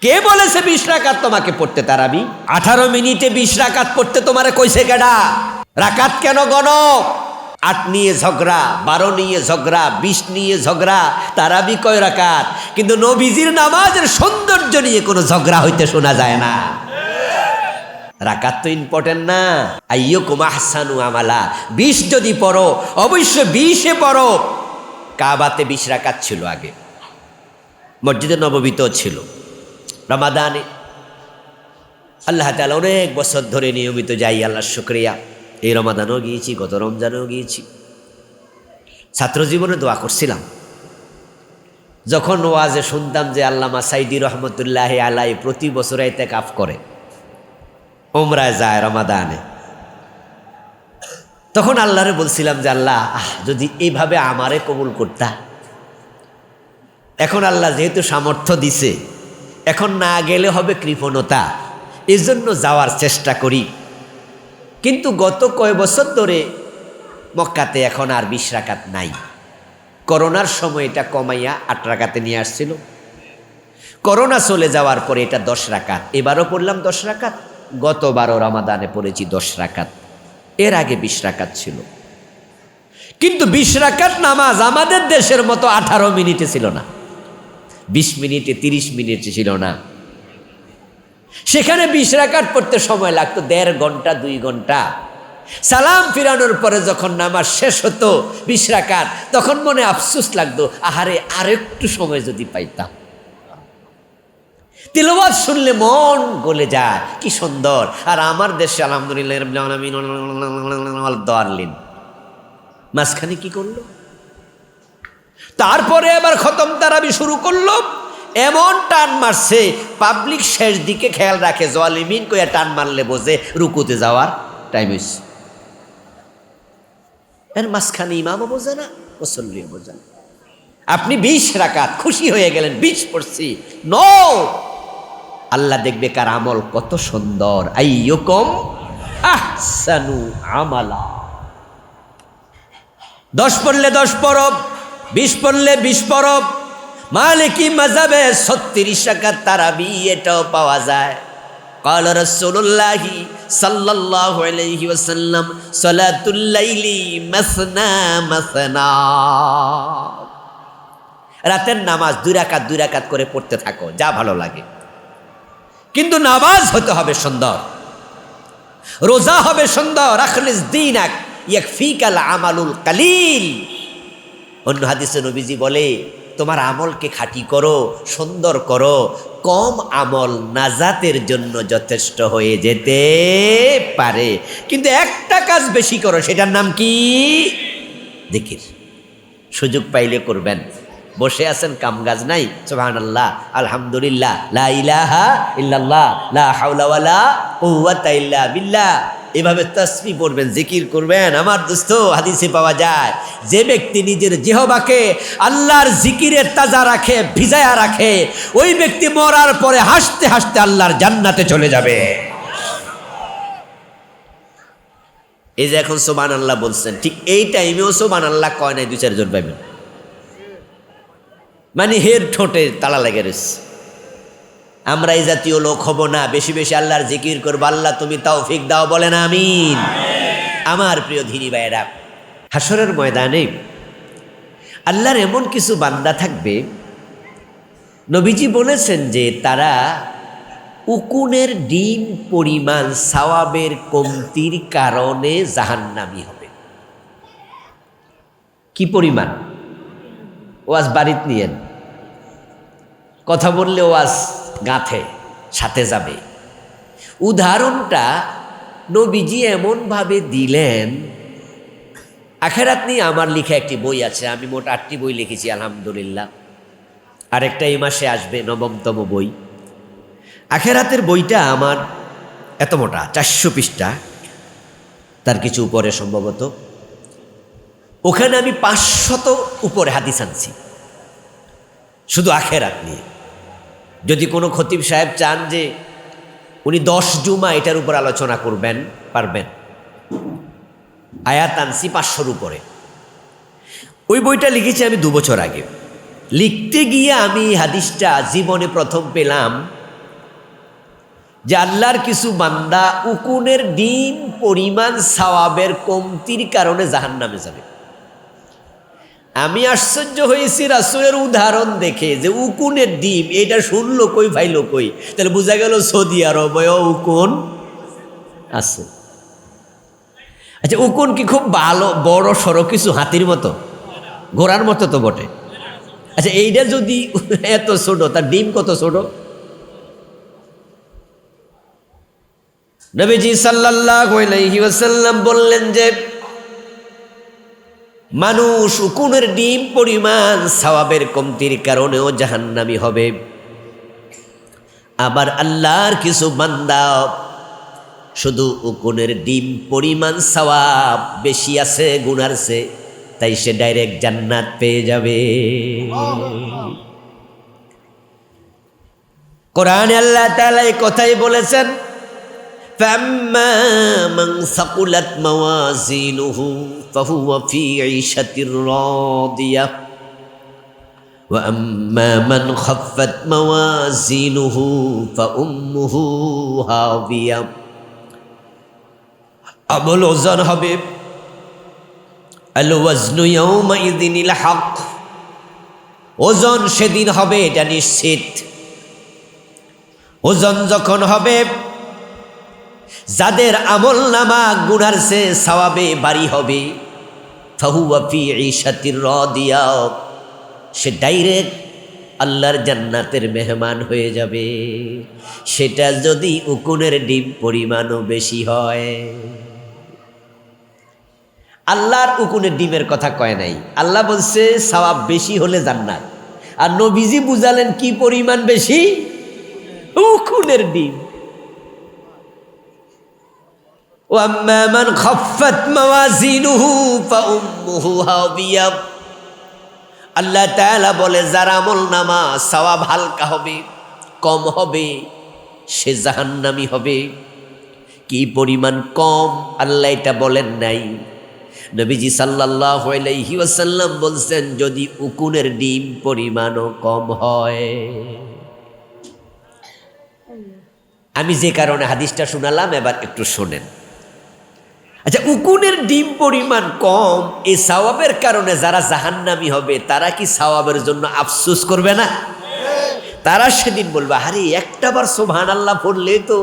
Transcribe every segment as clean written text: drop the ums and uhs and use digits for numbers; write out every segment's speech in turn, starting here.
কে বলেছে 20 রাকাত তোমাকে পড়তে তারাবি? 18 মিনিটে 20 রাকাত পড়তে তোমারে কইছে কেডা? রাকাত কেন গণো? 8 নিয়ে ঝগড়া, 12 নিয়ে ঝগড়া, 20 নিয়ে ঝগড়া, তারাবি কয় রাকাত? কিন্তু নবীজির নামাজের সৌন্দর্য নিয়ে কোনো ঝগড়া হইতে শোনা যায় না। রাকাত তো ইম্পর্টেন্ট না। আইয়ুকুম আহসানু আমালা, 20 যদি পড়ো অবশ্যই 20-এ পড়ো। কাবাতে 20 রাকাত ছিল আগে, মসজিদে নববীতেও ছিল। রমাদানে আল্লাহ তাআলা অনেক বছর ধরে নিয়মিত যাই, আল্লাহর শুকরিয়া। এই রমাদানেও গিয়েছি, গত রমজানেও গিয়েছি। ছাত্র জীবনে দোয়া করছিলাম, যখন ওয়াজে শুনতাম যে আল্লামা সাইদি রহমতুল্লাহ আলাই প্রতি বছর ইতিকাফ করে, উমরায় যায় রমাদানে, তখন আল্লাহরে বলছিলাম যে আল্লাহ যদি এইভাবে আমারে কবুল করতা। এখন আল্লাহ যেহেতু সামর্থ্য দিছে, এখন না গেলে হবে কৃপণতা, এজন্য যাওয়ার চেষ্টা করি। কিন্তু গত কয় বছর ধরে মক্কাতে এখন আর 20 রাকাত নাই। করোনার সময় এটা কমাইয়া 8 রাকাতে নিয়ে আসছিল। করোনা চলে যাওয়ার পরে এটা 10 রাকাত, এবারও পড়লাম 10 রাকাত। গতবারও রমাদানে পড়েছি 10 রাকাত। এর আগে 20 রাকাত ছিল। কিন্তু 20 রাকাত নামাজ আমাদের দেশের মতো 18 মিনিটে ছিল না, 20 মিনিটে 30 মিনিটে ছিল না। সেখানে 20 রাকাত পড়তে সময় লাগতো 1.5 ঘন্টা 2 ঘন্টা। সালাম ফিরানোর পরে যখন নামাজ শেষ হতো 20 রাকাত, তখন মনে আফসোস লাগতো, আহারে আরেকটু সময় যদি পাইতাম। তিলাওয়াত শুনলে মন গলে যায়, কি সুন্দর। আর আমার দেশে আলহামদুলিল্লাহ মাঝখানে কি করলো? তারপরে আবার খতম তারাবি শুরু করলো, এমন টান মারছে পাবলিক শেষ দিকে খেয়াল রাখে, জালিমিন কইয়া টান মারলে বোঝে রুকুতে যাওয়ার টাইম হয়েছে। এর মাঝখানে ইমামও বোঝে না, মুসল্লিও বোঝে না। আপনি 20 রাকাত খুশি হয়ে গেলেন, 20 পড়ছি। নো, আল্লাহ দেখবে কার আমল কত সুন্দর। আইয়ুকুম আহসানু আমালা। 10 পড়লে 10 পড়ো, 20 পড়লে 20 পড়ো। মালিকি মাযহাবে 36 রাকাত তারাবি এটাও পাওয়া যায়। قال رسول الله صلى الله عليه وسلم صلاة الليل مثنى مثنى। রাতের নামাজ 2 রাকাত 2 রাকাত করে পড়তে থাকো, যা ভালো লাগে। কিন্তু নামাজ হতে হবে সুন্দর, রোজা হবে সুন্দর। আখলিস দীনাক ইয়াকফিকাল আমালুল কালিল। অন্য হাদিসে নবীজি বলে, তোমার আমলকে খাঁটি করো, সুন্দর করো। কম আমল নাজাতের জন্য যথেষ্ট হয়ে যেতে পারে, কিন্তু একটা কাজ বেশি করো, সেটার নাম কি? জিকির। সুযোগ পাইলে করবেন। বসে আছেন, কামকাজ নাই, সুবহানাল্লাহ, আলহামদুলিল্লাহ, লা ইলাহা ইল্লাল্লাহ, লা হাওলা ওয়ালা কুওয়াতা ইল্লা বিল্লাহ, এভাবে তাসবিহ পড়বেন, জিকির করবেন। আমার দোস্ত, হাদিসে পাওয়া যায়, যে ব্যক্তি নিজের জিহ্বাকে আল্লাহর জিকিরে তাজা রাখে, ভিজায়া রাখে, ওই ব্যক্তি মরার পরে হাসতে হাসতে আল্লাহর জান্নাতে চলে যাবে। এই যে এখন সুবহানাল্লাহ বলছেন, ঠিক এই টাইমেও সুবহানাল্লাহ কয় নাই 2-4 জন পাইবেন, মানে হের ঠোঁটে তালা লেগে রয়েছে। আমরা এই জাতীয় লোক হব না, বেশি বেশি আল্লাহর জিকির করবো। আল্লাহ তুমি তৌফিক দাও, বলেন আমিন। আমার প্রিয় ধিনী ভাইয়েরা, হাসরের ময়দানে আল্লাহর এমন কিছু বান্দা থাকবে, নবীজি বলেছেন যে তারা উকুনের ডিম পরিমাণ সওয়াবের কমতির কারণে জাহান্নামী হবে। কি পরিমাণ? ওয়াজ বাড়িতে নিয়েন, কথা বললে ওয়াজ গাঁথে সাথে যাবে। উদাহরণটা নবীজি এমনভাবে দিলেন, আখেরাত নিয়ে আমার লেখা একটি বই আছে, আমি মোট 8টি বই লিখেছি আলহামদুলিল্লাহ। আরেকটা এই মাসে আসবে, 9তম বই। আখেরাতের বইটা আমার এত মোটা, 400 পৃষ্ঠা, তার কিছু উপরে সম্ভবত। ওখানে আমি 500 উপরে হাদিস আনছি শুধু আখেরাত নিয়ে। যদি কোনো খতিব সাহেব চান যে উনি 10 জুমা এটার উপর আলোচনা করবেন, পারবেন। আয়াত আনছি 500-র উপরে। ওই বইটা লিখেছি আমি 2 বছর আগে। লিখতে গিয়ে আমি হাদিসটা জীবনে প্রথম পেলাম যে আল্লাহর কিছু বান্দা উকুনের ডিম পরিমাণ সওয়াবের কমতির কারণে জাহান্নামে যাবে। আমি আশ্চর্য হয়েছি রাসূলের উদাহরণ দেখে, যে উকুনের ডিম এটা শুনলো কই ভাইলো কই, তাহলে বোঝা গেল সৌদি আরবেও উকুন আছে। আচ্ছা, উকুন কি খুব ভালো বড় সড়ো কিছু, হাতির মতো ঘোড়ার মতো তো বটে। আচ্ছা, এইটা যদি এত ছোট, তার ডিম কত ছোট? নবীজি সাল্লাল্লাহু আলাইহি ওয়াসাল্লাম বললেন যে মানুষ উকুনের ডিম পরিমাণ সওয়াবের কমতির কারণেও জাহান্নামী হবে। আবার আল্লাহর কিছু বান্দা শুধু উকুনের ডিম পরিমাণ সওয়াব বেশি আছে গুনার চেয়ে, তাই সে ডাইরেক্ট জান্নাত পেয়ে যাবে। কোরআনে আল্লাহ তাআলা এই কথাই বলেছেন, فَأَمَّا مَنْ ثَقُلَتْ مَوَازِينُهُ فَهُوَ فِي عِيشَةٍ رَاضِيَةٍ وَأَمَّا مَنْ خَفَّتْ مَوَازِينُهُ فَأُمُّهُ هَاوِيَةٌ। আমল ওজন হবে, আল ওয়াজনু ইয়াউমাইযিনিল হক, ওজন সেদিন হবে, এটা নিশ্চিত। ওজন যখন হবে, যাদের আমল নামা গুনার চেয়ে সওয়াবে বাড়ি হবে, ফাহুয়া ফি ঈশাতির রাদিয়া, সে ডাইরেক্ট আল্লাহর জান্নাতের মেহমান হয়ে যাবে। সেটা যদি উকুনের ডিম পরিমাণও বেশি হয়। আল্লাহর উকুনের ডিমের কথা কয় নাই, আল্লাহ বলছে সওয়াব বেশি হলে জান্নাত। আর নবীজি বুঝালেন কি পরিমাণ বেশি? উকুনের ডিম। وَأَمَّا مَنْ خَفَّتْ مَوَازِينُهُ فَأُمُّهُ هَاوِيَةٌ। আল্লাহ তাআলা বলে যার আমল নামা সওয়াব হালকা হবে, কম হবে, সে জাহান্নামী হবে। কি পরিমাণ কম আল্লাহ এটা বলেন নাই। নবীজি সাল্লাল্লাহু আলাইহি ওয়াসাল্লাম বলছেন যদি উকুনের ডিম পরিমাণও কম হয়। আমি যে কারণে হাদিসটা শোনালাম এবার একটু শোনেন। আচ্ছা, উকুনের ডিম পরিমাণ কম, এই সওয়াবের কারণে যারা জাহান্নামী হবে তারা কি সওয়াবের জন্য আফসোস করবে না? তারা সেদিন বলবে, আরে একটাবার সুবহানাল্লাহ পড়লে তো,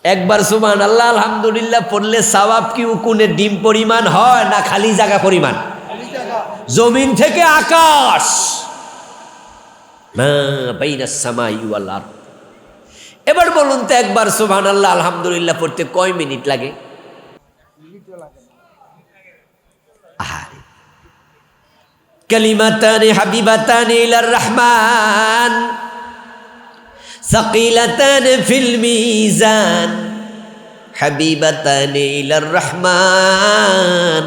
একবার সুবহানাল্লাহ আলহামদুলিল্লাহ পড়লে সওয়াব কি উকুনের ডিম পরিমাণ হয় না খালি জায়গা পরিমাণ? জমিন থেকে আকাশ, মা বাইনাস সামাই ওয়াল আরদ। এবার বলুন তো, একবার সুবহানাল্লাহ আলহামদুলিল্লাহ পড়তে কয় মিনিট লাগে? কালিমাতানি হাবিবাতানি ইলার রহমান সাকিলাতানি ফিল মিজান হাবিবাতানি ইলার রহমান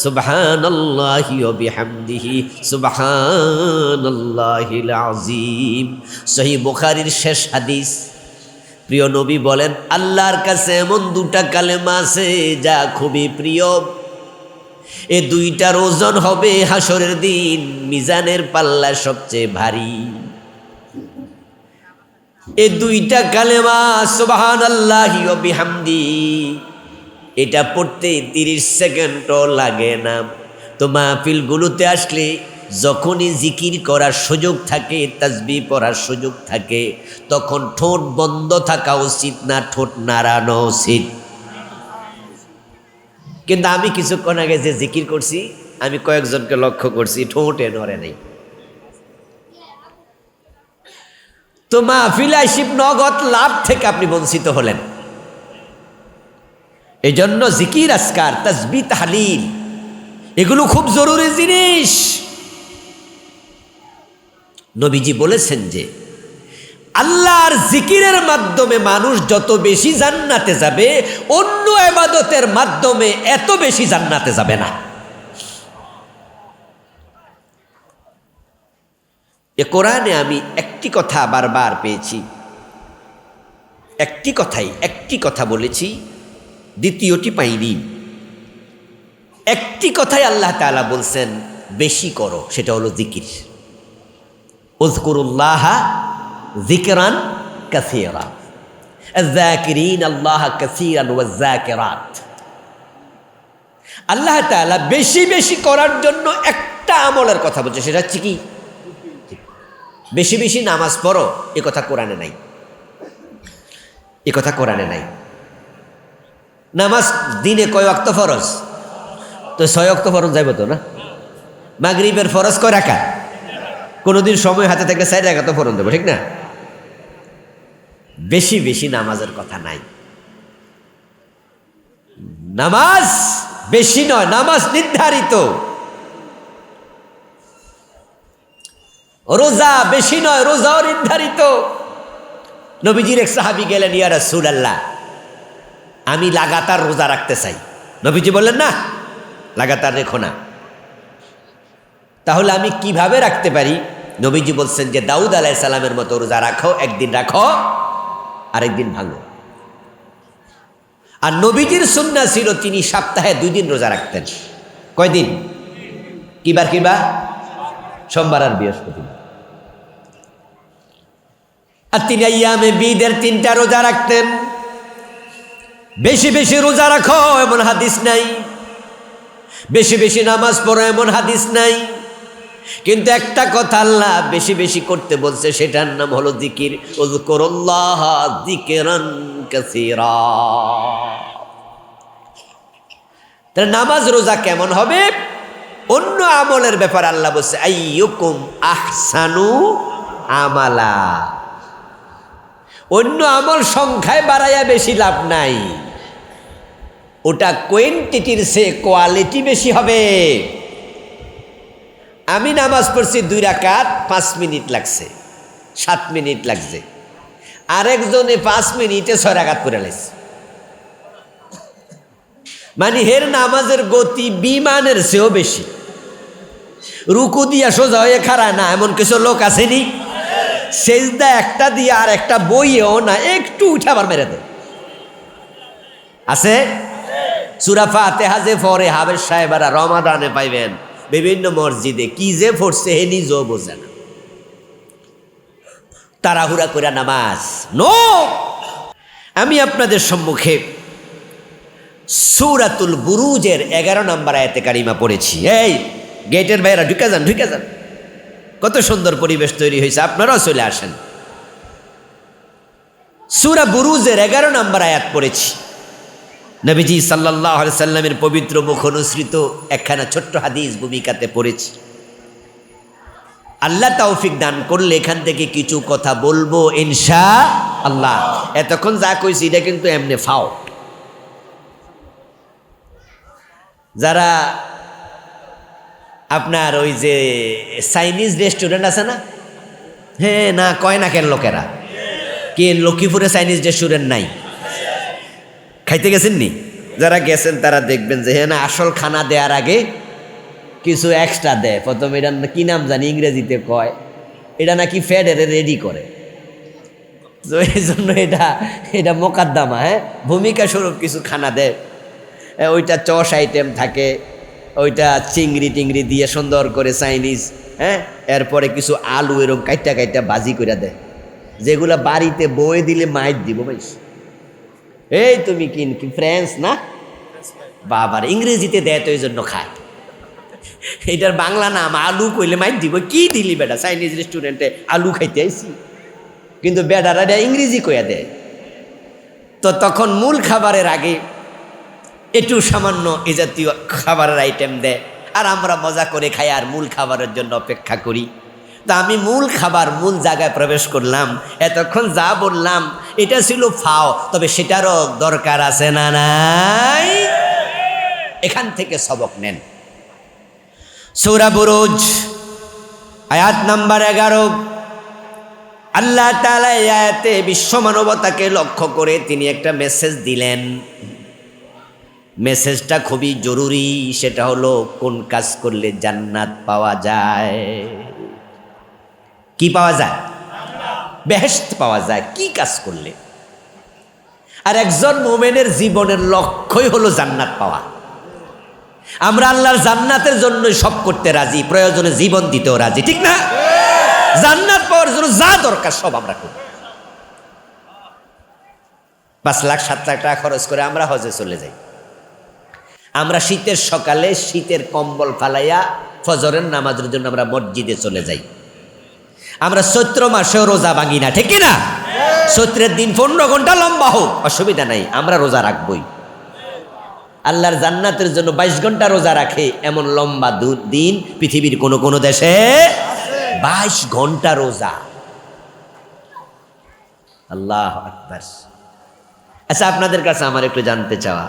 সুবহানাল্লাহি ওয়া বিহামদিহি সুবহানাল্লাহিল আযীম। সহিহ বুখারীর শেষ হাদিস। প্রিয় নবী বলেন, আল্লাহর কাছে এমন দুটা কালেমা আছে যা খুবই প্রিয়। এ দুইটার ওজন হবে হাসরের দিন মিজানের পাল্লা সবচেয়ে ভারী। এ দুইটা কালেমা সুবহানাল্লাহি ওয়া বিহামদি, এটা পড়তে 30 সেকেন্ডও লাগে না। তো মাহফিলগুলোতে আসলে যখনই জিকির করার সুযোগ থাকে, তাসবিহ পড়ার সুযোগ থাকে, তখন ঠোঁট বন্ধ থাকা উচিত না ঠোঁট নাড়ানো উচিত? কিন্তু আমি কিছুক্ষণ আগে যে জিকির করছি, আমি কয়েকজনকে লক্ষ্য করছি ঠোঁটে নড়ে নেই। তো মাহফিল আইসিব নগদ লাভ থেকে আপনি বঞ্চিত হলেন। এই জন্য জিকির, আজকার, তাসবিহ, তাহলিল এগুলো খুব জরুরি জিনিস। নবীজি বলেছেন যে আল্লাহর জিকিরের মাধ্যমে মানুষ যত বেশি জান্নাতে যাবে, অন্য ইবাদতের মাধ্যমে এত বেশি জান্নাতে যাবে না। এ কোরআনে আমি একটি কথা বারবার পেয়েছি, একটি কথা বলেছি, দ্বিতীয়টি পাইনি। একটি কথাই আল্লাহ তাআলা বলছেন বেশি করো, সেটা হলো জিকির। উযকুরুল্লাহা যিকরান কাসীরা, আয-যাকিরিন আল্লাহ কাসীরান ওয়াজ-যাকিরাত। আল্লাহ তাআলা বেশি বেশি করার জন্য একটা আমলের কথা বলছে, সেটা হচ্ছে কি? বেশি বেশি নামাজ পড়ো, এ কথা কোরআনে নাই, এ কথা কোরআনে নাই। নামাজ দিনে কয় ওয়াক্ত ফরজ? তো 6 ওয়াক্ত ফরজ যাইব তো না? মাগরিবের ফরজ কয় রাকাত? কোনোদিন সময় হাতে থেকে 4 রাকাত ফরজ দেবো, ঠিক না? বেশি বেশি নামাজের কথা নাই। নামাজ বেশি নয়, নামাজ নির্ধারিত। রোজা বেশি নয়, রোজাও নির্ধারিত। নবীজির এক সাহাবী গেলেন, ইয়া রাসূলুল্লাহ, আমি লাগাতার রোজা রাখতে চাই। নবীজি বললেন, না, লাগাতার রেখো না। তাহলে আমি কিভাবে রাখতে পারি? নবীজি বলছেন যে দাউদ আলাইহিস সালামের মতো রোজা রাখো, একদিন রাখো আরেকদিন ভাঙো। আর নবীজির সুন্নাহ ছিল তিনি সপ্তাহে 2 দিন রোজা রাখতেন। কয়দিন? কিবার কিবা? সোমবার আর বৃহস্পতিবার। আর তিনি আইয়ামে বিদের 3টা রোজা রাখতেন। বেশি বেশি রোজা রাখো এমন হাদিস নাই, বেশি বেশি নামাজ পড়ো এমন হাদিস নাই, কিন্তু একটা কথা আল্লাহ বেশি বেশি করতে বলছে, সেটার নাম হলো জিকির। উযকুরুল্লাহ যিকরান কাসীরা। তাহলে নামাজ রোজা কেমন হবে? অন্য আমলের ব্যাপার আল্লাহ বলছে আইয়ুকুম আহসানু আমালা। অন্য আমল সংখ্যায় বাড়াইয়া বেশি লাভ নাই, ওটা কোয়ান্টিটির চেয়ে কোয়ালিটি বেশি হবে। আমি নামাজ পড়ছি 2 রাকাত, 5 মিনিট লাগছে, 7 মিনিট লাগছে। আরেকজনে 5 মিনিটে 6 রাকাত পড়ে লাইছে। মানে হের নামাজের গতি বিমানের চেয়েও বেশি। রুকু দিয়া সোজা হয়ে খাড়ায় না, এমন কিছু লোক আসেনি? সেজদা একটা দিয়ে আর একটা বইয়েও না, একটু উঠে আবার মেরে দেয়। আছে? সূরা ফাতিহা যে পড়ে হাবের সাহেবেরা রমাদানে পাইবেন বিভিন্ন মসজিদে, কি যে পড়ছে হে নিজেও বোঝে না। তাড়াহুড়া করে নামাজ নো। আমি আপনাদের সম্মুখে সূরাতুল বুরুজের 11 নম্বর আয়াতে কারিমা পড়েছি। এই গেটের বাইরে ঢুকে যান, ঢুকে যান। কত সুন্দর পরিবেশ তৈরি হয়েছে, আপনারাও চলে আসেন। সূরা বুরুজের 11 নম্বর আয়াত পড়েছি। নবীজি সাল্লাল্লাহু আলাইহি সাল্লামের পবিত্র মুখ অনুসৃত একখানা ছোট্ট হাদিস ভূমিকাতে পড়েছি। আল্লাহ তৌফিক দান করলে এখান থেকে কিছু কথা বলবো ইনশাআল্লাহ। এতক্ষণ যা কইছি এটা কিন্তু এমনি ফাও। যারা আপনার ওই যে চাইনিজ রেস্টুরেন্ট আছে না, হ্যাঁ না কয় না কেন লোকেরা, কি লক্ষ্মীপুরে চাইনিজ রেস্টুরেন্ট নাই? খাইতে গেছেন নি? যারা গেছেন তারা দেখবেন যে হ্যাঁ না, আসল খানা দেওয়ার আগে কিছু এক্সট্রা দেয়। প্রথম এটা কি নাম জানি ইংরেজিতে কয়, এটা নাকি ফ্যাডেরে রেডি করে, তো এই জন্য এটা মোকদ্দমা। হ্যাঁ, ভূমিকা স্বরূপ কিছু খানা দেয়। ওইটা চস আইটেম থাকে, ওইটা চিংড়ি টিংড়ি দিয়ে সুন্দর করে চাইনিজ। হ্যাঁ, এরপরে কিছু আলু এরকম কাইটা কাইটা ভাজি করে দেয়, যেগুলা বাড়িতে বয়ে দিলে মাইর দিব ভাই। এই তুমি কি ফ্রেঞ্চ না বাবার, ইংরেজিতে দেয় তো এই জন্য খায়। এটার বাংলা নাম আলু কইলে মাইর দিব। কি দিলি বেটা, চাইনিজ রেস্টুরেন্টে আলু খাইতে আইসি, কিন্তু বেটারা ইংরেজি কইয়া দেয়। তো তখন মূল খাবারের আগে একটু সামান্য এ জাতীয় খাবারের আইটেম দেয়, আর আমরা মজা করে খাই আর মূল খাবারের জন্য অপেক্ষা করি। তা আমি মূল খাবার মূল জায়গায় প্রবেশ করলাম। এতক্ষণ যা বললাম এটা ছিল ফাও, তবে সেটারও দরকার আছে না নাই? এখান থেকে সবক নেন। সূরা বুরুজ আয়াত নাম্বার 11। আল্লাহ তাআলা এই আয়াতে বিশ্ব মানবতাকে লক্ষ্য করে তিনি একটা মেসেজ দিলেন। মেসেজটা খুবই জরুরি, সেটা হলো কোন কাজ করলে জান্নাত পাওয়া যায়। কি পাওয়া যায়? বেহেশত পাওয়া যায় কি কাজ করলে। আর একজন মুমিনের জীবনের লক্ষ্যই হলো জান্নাত পাওয়া। আমরা আল্লাহর জান্নাতের জন্য সব করতে রাজি, প্রয়োজনে জীবন দিতেও রাজি, ঠিক না? জান্নাত পাওয়ার জন্য যা দরকার সব আমরা করি। 5,00,000-7,00,000 টাকা খরচ করে আমরা হজে চলে যাই। আমরা শীতের সকালে শীতের কম্বল ফালাইয়া ফজরের নামাজের জন্য আমরা মসজিদে চলে যাই। আমরা চৈত্র মাসেও রোজা ভাঙি না, ঠিক না? চৈত্রের দিন 15 ঘন্টা লম্বা হোক, অসুবিধা নাই, আমরা রোজা রাখবই। আল্লাহর জান্নাতের জন্য 22 ঘন্টা রোজা রাখে এমন লম্বা দিন পৃথিবীর কোন কোন দেশে 22 ঘন্টা রোজা। আল্লাহু আকবার। আচ্ছা, আপনাদের কাছে আমার একটু জানতে চাওয়া,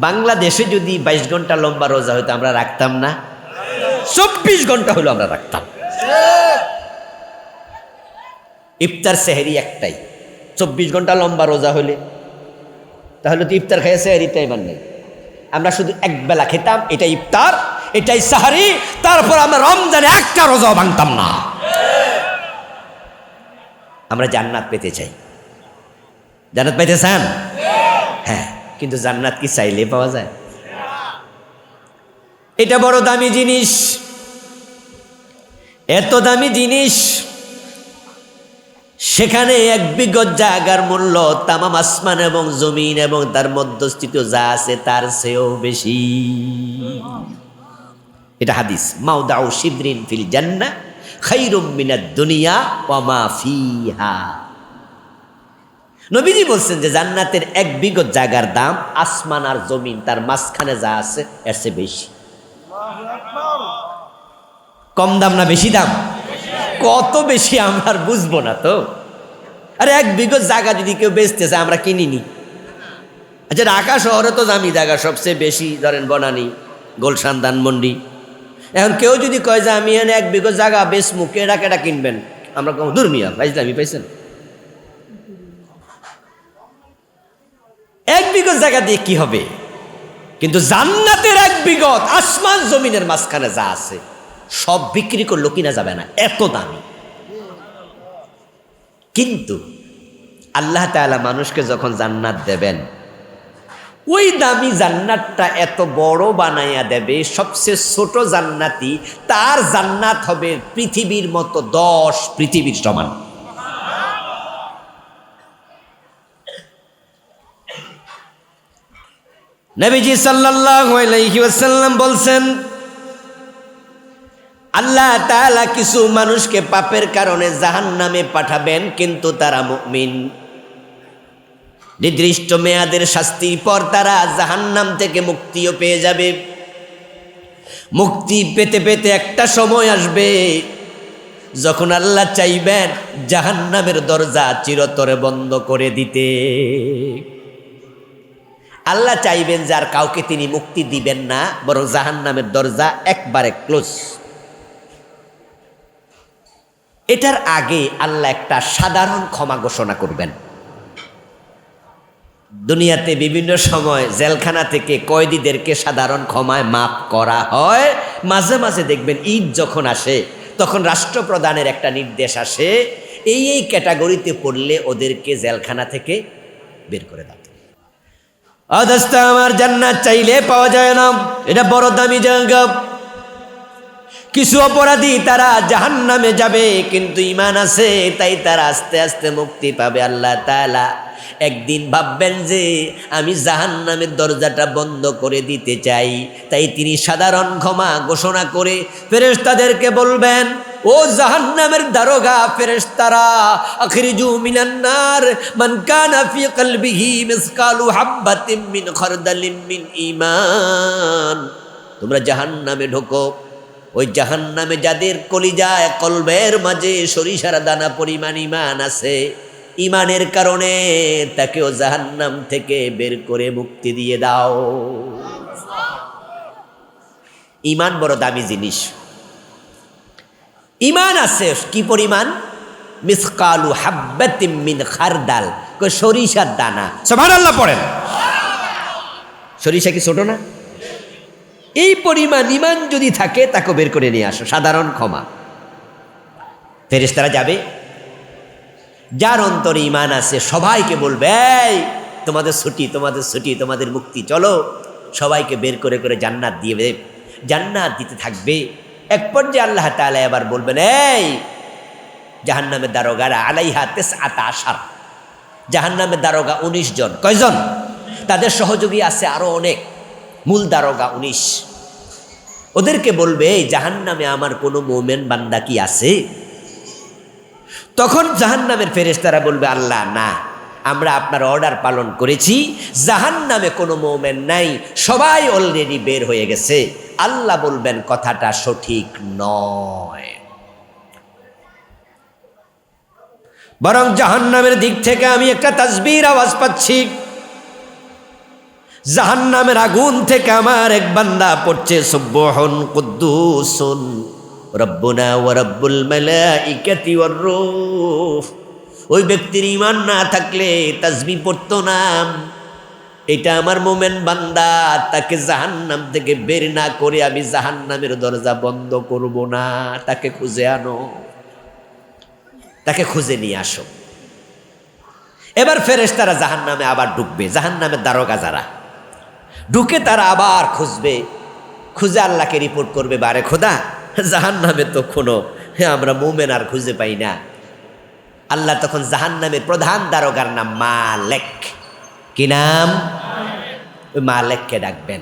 বাংলাদেশে যদি 22 ঘন্টা লম্বা রোজা হইতো আমরা রাখতাম না? 24 ঘন্টা হলো আমরা রাখতাম। ইফতার সেহরি একটাই, 24 ঘন্টা লম্বা রোজা হলে তাহলে তো ইফতার খাইয়া সেহরি তাইবার নেই। আমরা শুধু একবেলা খেতাম, এটা ইফতার, এটাই সাহারি, তারপর আমরা রমজানে একটা রোজাও ভাঙতাম না। আমরা জান্নাত পেতে চাই। জান্নাত পেতে চান? হ্যাঁ, কিন্তু জান্নাত কি চাইলে পাওয়া যায়? এটা বড় দামি জিনিস, এত দামি জিনিস, সেখানে 1 বিঘত জায়গার মূল্য তামাম আসমান এবং জমিন এবং তার মধ্যস্থিত যা আছে তার চেয়েও বেশি। এটা হাদিস, মাউদাউ শিবরিন ফিল জান্নাহ খায়রুম মিনাদ দুনিয়া ওয়া মা ফিহা। নবীজি বলছেন যে জান্নাতের 1 বিঘত জায়গার দাম আসমান আর জমিন তার মাঝখানে যা আছে এর চেয়ে বেশি। কম দাম না বেশি দাম? কত বেশি আমরা আর বুঝবো না তো। আরে 1 বিঘত জায়গা যদি কেউ বেচতেছে আমরা কিনিনি। আচ্ছা, ঢাকা শহরে তো দামি জায়গা সবচেয়ে বেশি, ধরেন বনানী, গুলশান, ধানমন্ডি। এখন কেউ যদি কয় যে আমি এনে 1 বিঘত জায়গা বেচমু, কেডা কেডা কিনবেন? আমরা কম, দূর মিয়া, দামি পাইছেন। 1 বিঘত জায়গা দিয়ে কি হবে? কিন্তু জান্নাতের 1 বিঘত আসমান জমিনের মাঝখানে যা আছে সব বিক্রি করলো কিনা যাবে না, এত দামি। কিন্তু আল্লাহ তাআলা মানুষকে যখন জান্নাত দেবেন, ওই দামি জান্নাতটা এত বড় বানাইয়া দেবে, সবচেয়ে ছোট জান্নাতি তার জান্নাত হবে পৃথিবীর মতো 10 পৃথিবীর সমান। নবীজি সাল্লাল্লাহু আলাইহি ওয়াসাল্লাম বলছেন, আল্লাহ তাআলা কিছু মানুষকে পাপের কারণে জাহান্নামে পাঠাবেন, কিন্তু তারা মুমিন। নির্দিষ্ট মেয়াদের শাস্তির পর তারা জাহান্নাম থেকে মুক্তিও পেয়ে যাবে। মুক্তি পেতে পেতে একটা সময় আসবে যখন আল্লাহ চাইবেন জাহান্নামের দরজা চিরতরে বন্ধ করে দিতে। আল্লাহ চাইবেন যে আর কাউকে তিনি মুক্তি দিবেন না, বরং জাহান্নামের দরজা একবারে ক্লোজ। এটার আগে আল্লাহ একটা সাধারণ ক্ষমা ঘোষণা করবেন। দুনিয়াতে বিভিন্ন সময় জেলখানা থেকে কয়েদিদেরকে সাধারণ ক্ষমায় মাফ করা হয়। মাঝে মাঝে দেখবেন ঈদ যখন আসে তখন রাষ্ট্রপ্রধানের একটা নির্দেশ আসে, এই ক্যাটাগরিতে পড়লে ওদেরকে জেলখানা থেকে বের করে দাও। অদস্তা আমার জান্নাত চাইলে পাওয়া যায় না, এটা বড় দামি জায়গা। কিছু অপরাধী তারা জাহান্নামে যাবে, কিন্তু ঈমান আছে তাই তারা আস্তে আস্তে মুক্তি পাবে। আল্লাহ তাআলা একদিন ভাববেন যে আমি জাহান্নামের দরজাটা বন্ধ করে দিতে চাই, তাই তিনি সাধারণ ক্ষমা ঘোষণা করে ফেরেশতাদেরকে বলবেন, ও জাহান্নামের দারোগা ফেরেশতারা, আখরিজু মিনান নার মান কানা ফি কলবিহি মিসকালু হাববাতিন মিন খারদালিন মিন ঈমান। তোমরা জাহান্নামে ঢোকো, ওই জাহান্নামে যাদের কলিজায় কলবের মাঝে সরিষার দানা পরিমাণ ঈমান আছে, ঈমানের কারণে তাকেও জাহান্নাম থেকে বের করে মুক্তি দিয়ে দাও। ঈমান বড় দামি জিনিস। ঈমান আছে কি পরিমাণ? মিসকালু হাববাতিন মিন খারদাল, সরিষার দানা। সুবহানাল্লাহ পড়েন। সরিষা কি ছোট না? এই পরিমাণ ঈমান যদি থাকে তাকে বের করে নিয়ে আসো, সাধারণ ক্ষমা। ফেরেশতারা যাবে, যার অন্তরে ঈমান আছে সবাইকে বলবে, এই তোমাদের ছুটি, তোমাদের ছুটি, তোমাদের মুক্তি, চলো। সবাইকে বের করে করে জান্নাত দিয়ে দেবে, জান্নাত দিতে থাকবে। এক পর্যায়ে আল্লাহ তাআলা এবার বলবেন, এই জাহান্নামের দারোগারা, আলাইহা 19, জাহান্নামের দারোগা 19 জন। কয়জন? তাদের সহযোগী আছে আরো অনেক, মূল দারোগা 19। ওদেরকে বলবে এই জাহান্নামে আমার কোনো মোমেন বান্দা কি আছে? তখন জাহান্নামের ফেরেশতারা বলবে আল্লাহ না, আমরা আপনার অর্ডার পালন করেছি, জাহান্নামে কোনো মোমেন নাই, সবাই অলরেডি বের হয়ে গেছে। আল্লাহ বলবেন কথাটা সঠিক নয়, বরং জাহান্নামের দিক থেকে আমি একটা তাসবির আওয়াজ পাচ্ছি। জাহান্নামের আগুন থেকে আমার এক বান্দা পড়ছে সুবহান কুদ্দুসুন রব্বুনা ওয়া রব্বুল মালাইকাতি ওয়ার রূহ। ওই ব্যক্তির ঈমান না থাকলে তাসবিহ পড়তো না। এটা আমার মোমেন বান্দা, তাকে জাহান্নাম থেকে বের না করে আমি জাহান্নামের দরজা বন্ধ করব না। তাকে খুঁজে আনো, তাকে খুঁজে নিয়ে আসো। এবার ফেরেশতারা জাহান্নামে আবার ঢুকবে, জাহান্নামের দারোগা যারা ঢুকে তারা আবার খুঁজবে, খুঁজে আল্লাহকে রিপোর্ট করবে, বারে খোদা জাহান্নামে তো কোনো আমরা মোমেন আর খুঁজে পাই না। আল্লাহ তখন জাহান্নামের প্রধান দারোগার নাম মালেক। কি নাম? ওই মালেককে ডাকবেন,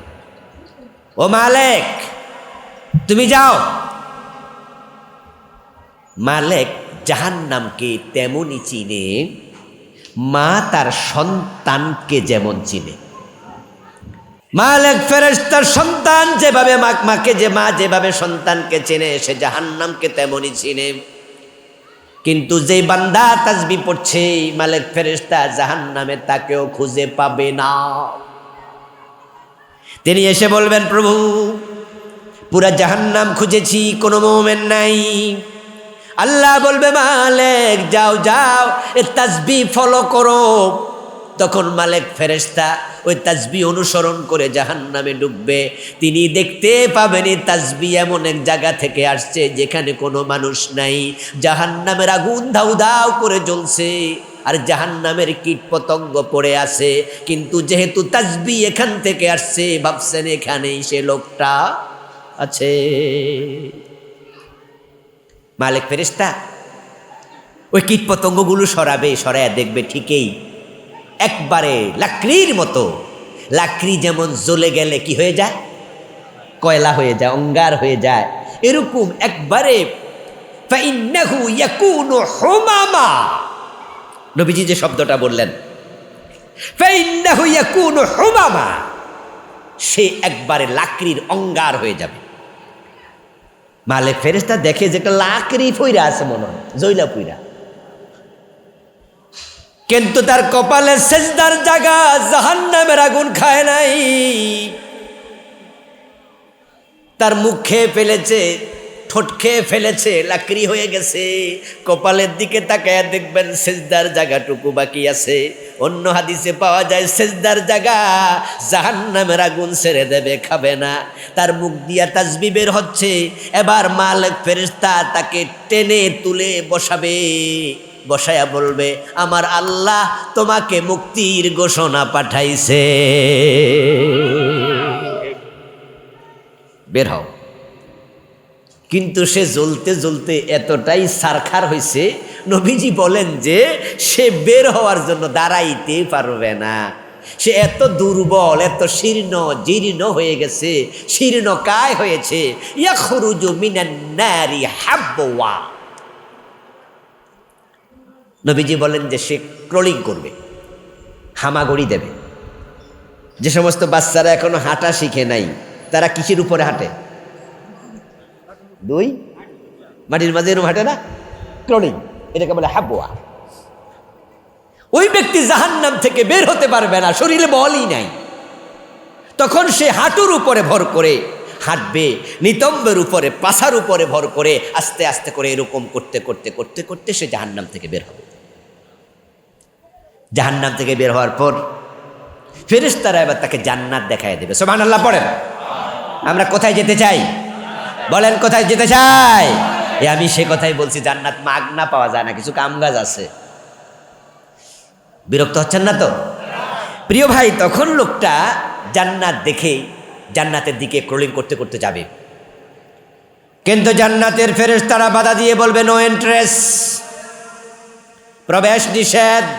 ও মালেক তুমি যাও। মালেক জাহান্নামকে তেমনই চিনে মা তার সন্তানকে যেমন চিনে। মালেক ফেরেশতার সন্তান যেভাবে মা যেভাবে সন্তানকে চেনে, সে জাহান্নামকে তেমনই চিনে। কিন্তু যে বান্দা তাসবিহ পড়ছে, মালেক ফেরেশতা জাহান্নামে তাকেও খুঁজে পাবে না। তিনি এসে বলবেন প্রভু পুরা জাহান্নাম খুঁজেছি, কোনো মোমেন নাই। আল্লাহ বলবে মালেক যাও যাও এ তাসবিহ ফলো করো। তখন মালেক ফেরেশতা ওই তাসবিহ অনুসরণ করে জাহান্নামে ডুববে। তিনি দেখতে পাবেন এই তাসবিহ এমন এক জায়গা থেকে আসছে যেখানে কোনো মানুষ নাই। জাহান্নামের আগুন দাউ দাউ করে জ্বলছে আর জাহান্নামের কীট পতঙ্গ পড়ে আছে, কিন্তু যেহেতু তাসবিহ এখান থেকে আসছে ভাবছেন এখানেই সে লোকটা আছে। মালেক ফেরেশতা ওই কীট পতঙ্গগুলো সরাবে, সরায়া দেখবে ঠিকই একবারে লাকড়ির মতো। লাকড়ি যেমন জ্বলে গেলে কি হয়ে যায়? কয়লা হয়ে যায়, অঙ্গার হয়ে যায়। এরকম একবারে ফাইন্নাহু ইয়াকুনু হুমামা। নবীজি যে শব্দটা বললেন ফাইন্নাহু ইয়াকুনু হুমামা, সে একবারে লাকড়ির অঙ্গার হয়ে যাবে। মালেক ফেরেশতা দেখে যে একটা লাকড়ি পইরা আছে, মনে হয় জয়লা পইরা, কিন্তু তার কপালে সেজদার জায়গা জাহান্নামের আগুন খায় নাই। তার মুখ খেয়ে ফেলেছে, ঠোঁট খেয়ে ফেলেছে, লাকড়ি হয়ে গেছে। কপালের দিকে তাকায় দেখবেন সেজদার জায়গাটুকু বাকি আছে। অন্য হাদিসে পাওয়া যায় সেজদার জায়গা জাহান্নামের আগুন ছেড়ে দেবে, খাবে না। তার মুখ দিয়া তাসবিহ বের হচ্ছে। এবার মালেক ফেরেশতা তাকে টেনে তুলে বসাবে, বসায়া বলবে আমার আল্লাহ তোমাকে মুক্তির ঘোষণা পাঠাইছে, বের হও। কিন্তু সে জ্বলতে জ্বলতে এতটাই সারখার হয়েছে, নবীজি বলেন যে সে বের হওয়ার জন্য দাঁড়াইতে পারবে না। সে এত দুর্বল, এত শীর্ণ জীর্ণ হয়ে গেছে, শীর্ণ কায় হয়েছে। ইয়াখরুজু মিনান নারি হাবওয়া। নবীজি বলেন যে সে ক্রলিং করবে, হামাগুড়ি দেবে। যে সমস্ত বাচ্চারা এখনো হাঁটা শিখে নাই তারা কিসের উপরে হাঁটে? দুই মাটির মাঝে এরকম হাঁটে না, ক্রলিং, এটাকে বলে হাবওয়া। ওই ব্যক্তি জাহান্নাম থেকে বের হতে পারবে না, শরীরে বলই নাই। তখন সে হাঁটুর উপরে ভর করে হাঁটবে, নিতম্বের উপরে, পাছার উপরে ভর করে আস্তে আস্তে করে এরকম করতে করতে করতে করতে সে জাহান্নাম থেকে বের হবে। জাহান্নাম থেকে বের হওয়ার পর ফেরেশতারা এবার তাকে জান্নাত দেখায় দেবে। সুবহানাল্লাহ পড়েন। আমরা কোথায় যেতে চাই? বলেন কোথায় যেতে চাই? আমি সে কথাই বলছি, জান্নাত মাগনা পাওয়া যায় না, কিছু কামকাজ আছে। বিরক্ত হচ্ছেন না তো? প্রিয় ভাই, তখন লোকটা জান্নাত দেখে জান্নাতের দিকে ক্রলিং করতে করতে যাবে, কিন্তু জান্নাতের ফেরেশতারা বাধা দিয়ে বলবে নো এন্ট্রেস, প্রবেশ নিষেধ।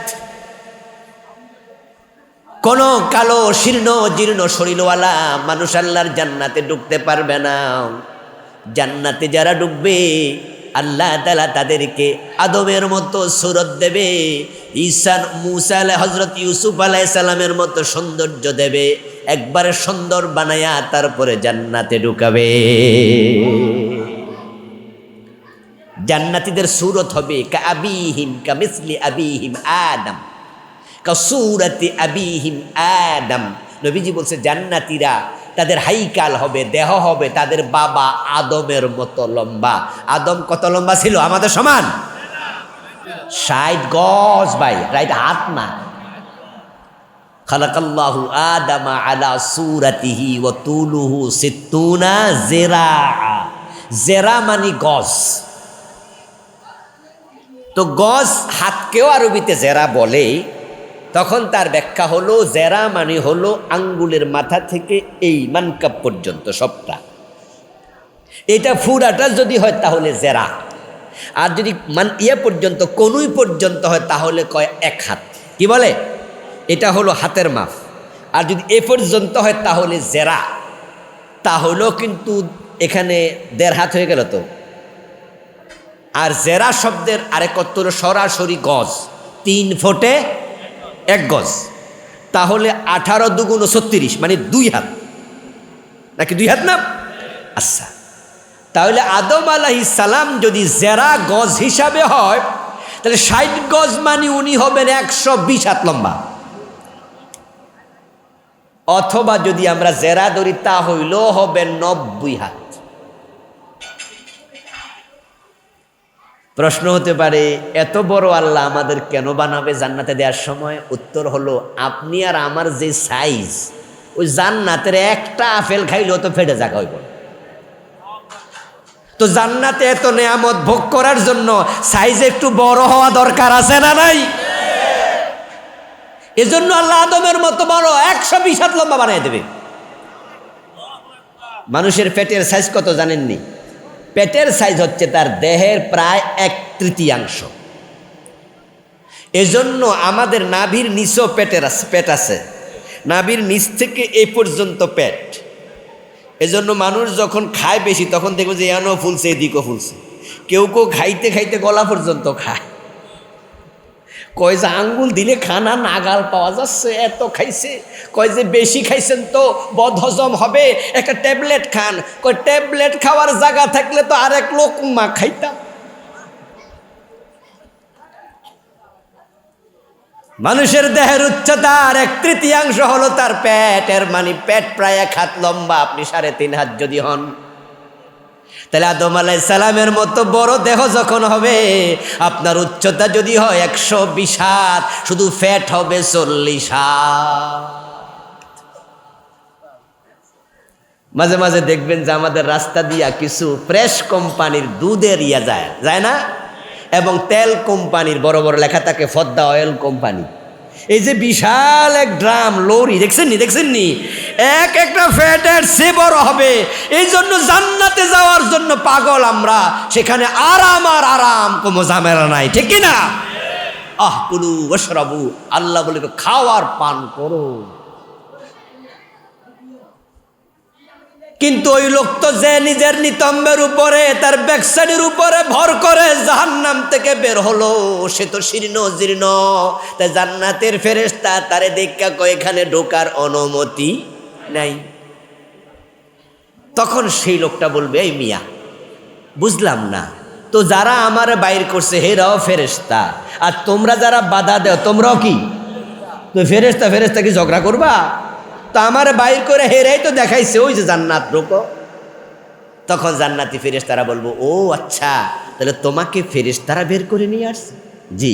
কোনো কালো শীর্ণ জীর্ণ শরীরওয়ালা মানুষ আল্লাহর জান্নাতে ঢুকতে পারবে না। জান্নাতে যারা ঢুকবে আল্লাহ তাআলা তাদেরকে আদমের মতো সুরত দেবে, ঈসা মুসা হযরত ইউসুফ আলাইহিস সালামের মতো সৌন্দর্য দেবে, একবারে সুন্দর বানায়া তারপরে জান্নাতে ঢুকাবে। জান্নাতীদের সুরত হবে কাআবিহিম কামিসলি আবিহিম আদম কাসূরাতি আবিহিম আদম। নবীজি বলছে জান্নাতীরা তাদের হাইকাল হবে, দেহ হবে তাদের বাবা আদমের মতো লম্বা। আদম কত লম্বা ছিল? আমাদের সমান 60 গজ ভাই, রাইট হাত না। খালাকাল্লাহু আদামা আলা সূরাতিহি ওয়া তুলুহু 60 জিরা। জেরা মানে গজ। তো গজ হাতকেও আরবিতে জেরা বলে। তখন তার ব্যাখ্যা হলো জেরা মানে হলো আঙ্গুলের মাথা থেকে এই মানকাপ পর্যন্ত সবটা। এটা ফুরাটা যদি হয় তাহলে জেরা, আর যদি পর্যন্ত কনুই পর্যন্ত হয় তাহলে কয় এক হাত। কি বলে? এটা হলো হাতের মাপ। আর যদি এ পর্যন্ত হয় তাহলে জেরা, তাহলেও কিন্তু এখানে 1.5 হাত হয়ে গেল তো। আর জেরা শব্দের আরেক অর্থ হলো সরাসরি গজ, 3 ফুটে 1 গজ। তাহলে 18 দুগুণ 36 মানে 2 হাত, নাকি 2 হাত না? আচ্ছা, তাহলে আদম আলাইহিস সালাম যদি জেরা গজ হিসাবে হয় তাহলে 60 গজ মানে উনি হবেন 120 হাত লম্বা। অথবা যদি আমরা জেরা ধরি তা হইল হবে 90 হাত। প্রশ্ন হতে পারে এত বড় আল্লাহ আমাদের কেন বানাবে জান্নাতে দেওয়ার সময়? উত্তর হলো আপনি আর আমার যে সাইজ, ওই জান্নাতের একটা আপেল খাইলেও তো ফেটে জায়গা হইব। তো জান্নাতে এত নেয়ামত ভোগ করার জন্য সাইজ একটু বড় হওয়া দরকার আছে না নাই? এজন্য আল্লাহ আদমের মতো বড় 120 হাত লম্বা বানিয়ে দেবে। মানুষের পেটের সাইজ কত জানেননি? পেটের সাইজ হচ্ছে তার দেহের প্রায় 1/3। এজন্য আমাদের নাভির নিচেও পেট আছে, নাভির নিচ থেকে এই পর্যন্ত পেট। এজন্য মানুষ যখন খায় বেশি তখন দেখবে যে এনও ফুলছে এদিকও ফুলছে। কেউ কেউ খাইতে খাইতে গলা পর্যন্ত খায়, কয় যে আঙ্গুল দিলে খানা নাগাল পাওয়া যাচ্ছে, এত খাইছে। কয় যে বেশি খাইছেন তো বদহজম হবে, একটা ট্যাবলেট খান। কয় ট্যাবলেট খাওয়ার জায়গা থাকলে তো আরেক লোকমা খাইতাম। মানুষের দেহের উচ্চতার 1/3 হলো তার পেট। এর মানে পেট প্রায় 1 হাত লম্বা। আপনি 3.5 হাত যদি হন, তাহলে আদম আলাইহিস সালামের মতো বড় দেহ যখন হবে, আপনার উচ্চতা যদি হয় 120 হাত, শুধু ফ্যাট হবে 40 হাত। মাঝে মাঝে দেখবেন যে আমাদের রাস্তা দিয়া কিছু ফ্রেশ কোম্পানির দুধের যায় না, এবং তেল কোম্পানির বড় বড় লেখা থাকে ফদ্দা অয়েল কোম্পানি। এই যে বিশাল এক ড্রাম লরি দেখছেননি, একটা ফ্যাটের সে বড় হবে। এই জন্য জান্নাতে যাওয়ার জন্য পাগল আমরা। সেখানে আরাম আর আরাম, কোনো ঝামেলা নাই, ঠিক কিনা? কুলু ওয়াশরাবু, আল্লাহ বলে খাও আর পান করো। কিন্তু ওই লোক তো যে নিজের নিতম্বের উপরে, তার ব্যাকসাইডের উপরে ভর করে জাহান্নাম থেকে বের হলো, সে তো শীর্ণ জীর্ণ। তাই জান্নাতের ফেরেশতা তারে দেখা কয় এখানে ঢোকার অনুমতি নাই। তখন সেই লোকটা বলবে, এই মিয়া বুঝলাম না তো, যারা আমার বাইর করছে হেরাও ফেরেশতা, আর তোমরা যারা বাধা দেও তোমরাও কি? তো ফেরেশতা কি ঝগড়া করবা? তো আমার বাইর করে হেরাই তো দেখাইছে ওই যে জান্নাত ঢোকো। তখন জান্নাতি ফেরেশতারা বলবো, ও আচ্ছা, তাহলে তোমাকে ফেরেশতারা বের করে নিয়ে আসছে? জি।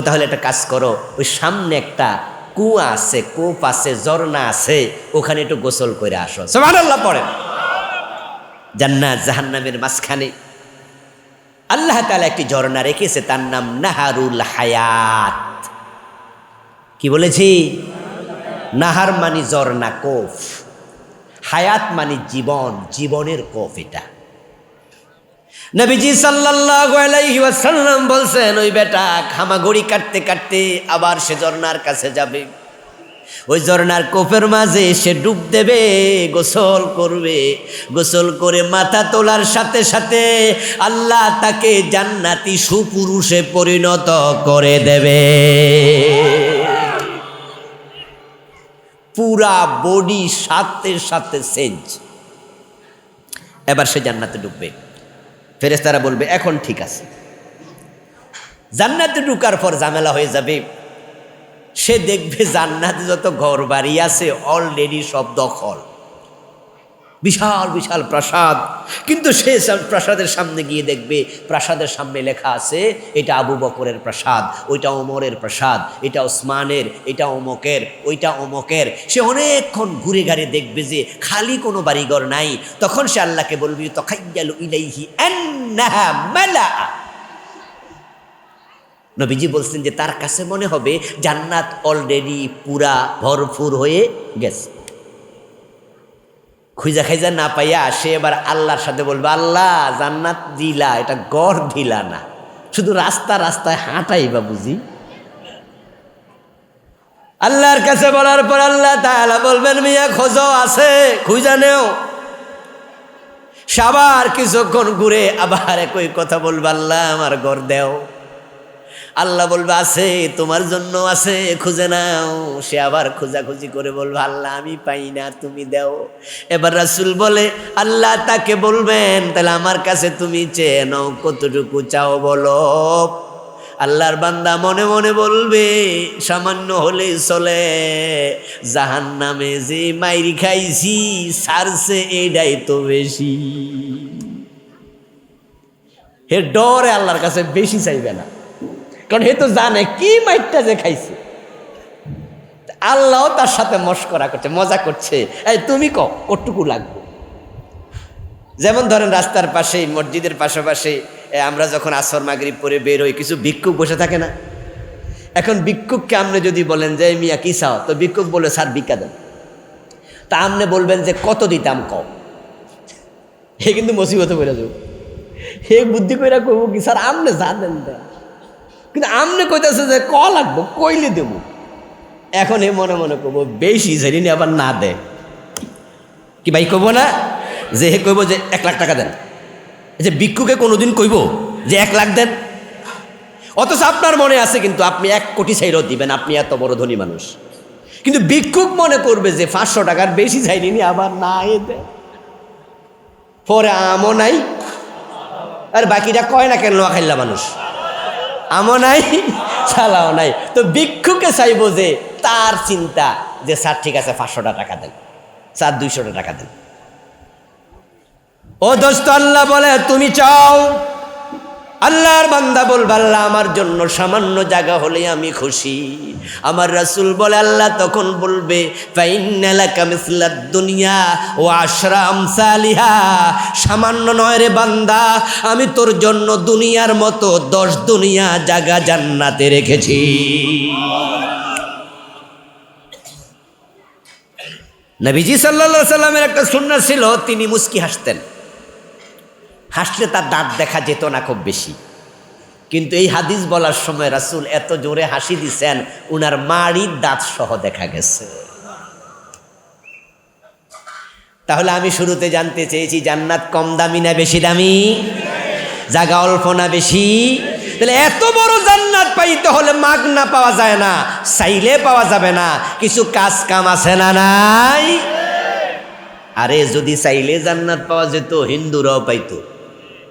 তাহলে একটা কাজ করো, ওই সামনে একটা কুয়া আছে, কূপ আছে, ঝর্ণা আছে, ওখানে একটু গোসল করে আসো। সুবহানাল্লাহ পড়েন। জান্নাত জাহান্নামের মাঝখানে আল্লাহ তাআলা একটি ঝর্ণা রেখেছে, তার নাম নাহারুল হায়াত। কি বলেছি? নাহার মানে ঝর্ণা, কোফ। হায়াত মানে জীবন, জীবনের কোফ এটা। নবীজি সাল্লাল্লাহু আলাইহি ওয়াসাল্লাম বলছেন, ওই বেটা হামাগুড়ি কাটতে কাটতে আবার সে ঝর্ণার কাছে যাবে। ওই ঝর্ণার কোপের মাঝে সে ডুব দেবে, গোসল করবে। গোসল করে মাথা তোলার সাথে সাথে আল্লাহ তাকে জান্নাতি সুপুরুষে পরিণত করে দেবে। পুরা বডি সাথে সাথে চেঞ্জ। এবার সে জান্নাতে ঢুকবে। ফেরেশতারা বলবে এখন ঠিক আছে। জান্নাতে ঢুকার পর ঝামেলা হয়ে যাবে। সে দেখবে জান্নাতে যত ঘর বাড়ি আছে অলরেডি সব দখল, বিশাল বিশাল প্রাসাদ। কিন্তু সে প্রাসাদের সামনে গিয়ে দেখবে প্রাসাদের সামনে লেখা আছে এটা আবু বকরের প্রাসাদ, ওইটা ওমরের প্রাসাদ, এটা ওসমানের, এটা অমকের, ওইটা অমকের। সে অনেকক্ষণ ঘুরে ঘাড়ে দেখবে যে খালি কোনো বাড়িঘর নাই। তখন সে আল্লাহকে বলবে তাখায়্যালু ইলাইহি আন্নাহা মালা। নবীজি বলছেন যে তার কাছে মনে হবে জান্নাত অলরেডি পুরা ভরপুর হয়ে গেছে। খুঁজা খাইজা না পাইয়া সে এবার আল্লাহর সাথে বলবে আল্লাহ জান্নাত দিলা, এটা গড় দিলা না, শুধু রাস্তা রাস্তায় হাঁটাইবা বুঝি। আল্লাহর কাছে বলার পর আল্লাহ তাআলা বলবেন মিয়া খোঁজো, আছে, খুঁজা নেও। আবার কিছুক্ষণ ঘুরে আবার একই কথা বলবে আল্লাহ আমার ঘর দেও। আল্লাহ বলবে আছে, তোমার জন্য আছে, খুঁজে নাও। সে আবার খোঁজাখুঁজি করে বলবে আল্লাহ আমি পাই না, তুমি দাও। এবার রাসূল বলে আল্লাহ তাকে বলবেন তাহলে আমার কাছে তুমি চেয়ে নাও, কতটুকু চাও বলো। আল্লাহর বান্দা মনে মনে বলবে সামান্য হলেই চলে, জাহান্নামে যে মাইরি খাইছি সারছে এটাই তো বেশি। হে ডরে আল্লাহর কাছে বেশি চাইবে না, কারণ হে তো জানে কি মাইটটা যে খাইছে। আল্লাহ তার সাথে মশকরা করছে, মজা করছে, এই তুমি কতটুকু লাগবে। যেমন ধরেন রাস্তার পাশে মসজিদের পাশাপাশি আমরা যখন আসর মাগরিব পরে বের হই কিছু ভিক্ষুক বসে থাকে না। এখন ভিক্ষুককে আপনি যদি বলেন যে মিয়া কি চাও, তো ভিক্ষুক বলে স্যার ভিক্ষা দেন। তা আপনি বলবেন যে কত দিতাম কও। হে কিন্তু মুসিবতে বলে যাবো, হে বুদ্ধি করে কইব কি স্যার আপনি যা দেন দেন, কিন্তু আমনে কইতেছে যে ক লাগবো, কইলে দেব। এখন এ মনে মনে করবো বেশি জানি আবার না দে কি ভাই কইব না, যে হে কইব যে 1 লাখ টাকা দেন। যে ভিক্ষুকে কোনোদিন কইব যে 1 লাখ দেন, অথচ আপনার মনে আছে কিন্তু আপনি 1 কোটি চাইলেও দিবেন, আপনি এত বড় ধনী মানুষ। কিন্তু ভিক্ষুক মনে করবে যে 500 টাকার বেশি চাইনি আবার না এ দে, পরে আমও নাই। আর বাকিটা কয় না কেন খাইলা মানুষ, আমও নাই চালাও নাই। তো ভিক্ষুকে চাইব যে তার চিন্তা যে স্যার ঠিক আছে 500 টাকা দেন, স্যার 200 টাকা দেন। ও দোস্ত আল্লাহ বলে তুমি চাও, আল্লাহর বান্দা বলবে আল্লাহ আমার জন্য সামান্য জায়গা হলে আমি খুশি। আমার রাসূল বলে আল্লাহ তখন বলবে ফাইন্না লাকা মিসলাদ দুনিয়া ওয়া আশরা আমসালিহা, সামান্য নয় রে বান্দা, আমি তোর জন্য দুনিয়ার মতো 10 দুনিয়া জায়গা জান্নাতে রেখেছি। নবীজি সাল্লাল্লাহু আলাইহি সাল্লামের একটা সুন্নাত ছিল, তিনি মুস্কি হাসতেন। হাসলে তার দাঁত দেখা যেত না খুব বেশি, কিন্তু এই হাদিস বলার সময় রাসূল এত জোরে হাসি দিছেন উনার মাড়ির দাঁত সহ দেখা গেছে। তাহলে আমি শুরুতে জানতে চেয়েছি জান্নাত কম দামি না বেশি দামি, জায়গা অল্প না বেশি? তাহলে এত বড় জান্নাত পাইতে হলে মাগনা পাওয়া যায় না, চাইলে পাওয়া যাবে না, কিছু কাজ কাম আছে না নাই? আরে যদি চাইলে জান্নাত পাওয়া যেত হিন্দুরাও পাইতো।